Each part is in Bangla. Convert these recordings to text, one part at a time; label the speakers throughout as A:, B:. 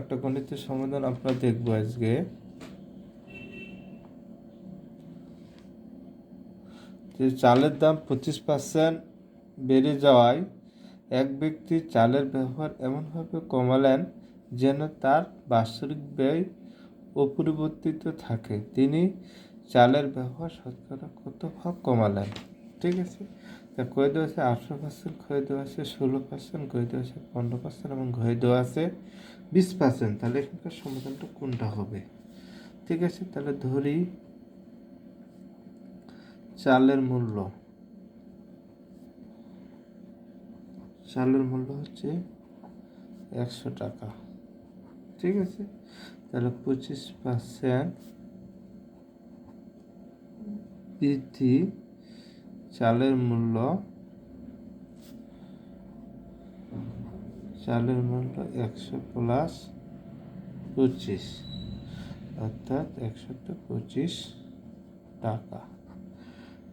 A: একটা গণিতের সমাধান আমরা দেখবো আজকে। যে চালের দাম 25% বেড়ে যাওয়ায় এক ব্যক্তি চালের ব্যবহার এমনভাবে কমালেন যেন তার বাৎসরিক ব্যয় অপরিবর্তিত থাকে। তিনি চালের ব্যবহার শতকরা কত ভাগ কমালেন? ঠিক আছে, তা কয়ে দেওয়া আছে 18%, কয়ে দেওয়া আছে 16%, কয়ে দেওয়া আছে 15% এবং কয়ে দেওয়া আছে 20%। তাহলে এখানকার সমাধানটা কোনটা হবে? ঠিক আছে, তাহলে ধরি চালের মূল্য হচ্ছে 100 টাকা। ঠিক আছে, তাহলে 25% বৃদ্ধি চালের মূল্য 100 প্লাস 25, অর্থাৎ 125 টাকা।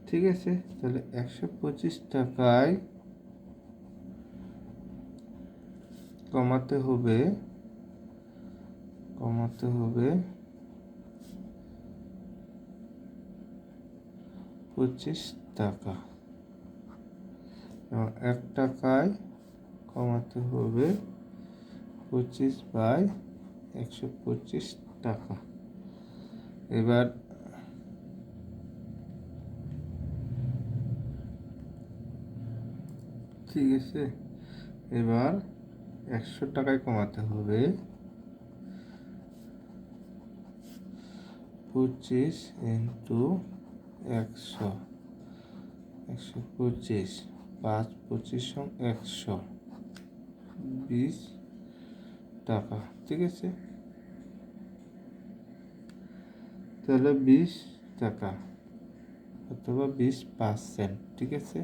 A: ঠিক আছে, তাহলে 125 টাকায় কমাতে হবে 25 টাকা, এবং 1 টাকায় কমাতে হবে 25/125 টাকা। এবার ঠিক আছে, এবার 100 টাকায় কমাতে হবে 25 ইন্টু 100, 125, 5 25 100, 20 টাকা। ঠিক আছে, তাহলে 20 টাকা অথবা 20%। ঠিক আছে,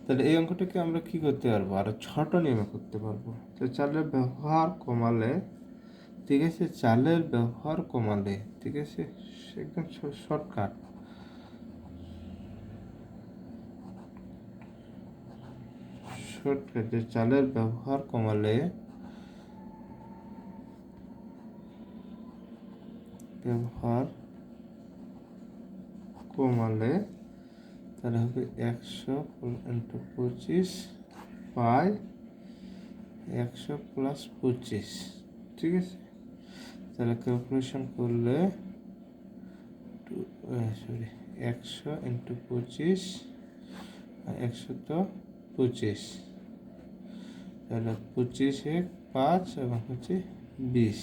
A: তাহলে এই অঙ্কটাকে আমরা কি করতে পারবো? আরো ছোট নিয়মে করতে পারবো। তো চালের ব্যবহার কমালে, ঠিক আছে, চালের ব্যবহার কমালে, ঠিক আছে, একদম শর্টকাট, যে চালের ব্যবহার কমালে তাহলে হবে 100 ইন্টু 25 বাই 100 প্লাস 25। ঠিক আছে, তাহলে ক্যালকুলেশন করলে 100 ইন্টু 25, 100 তো 25, তাহলে 25 5 এবং হচ্ছে 20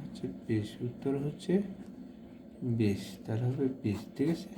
A: হচ্ছে 20, উত্তর হচ্ছে 20, তাহলে হবে 20। ঠিক আছে।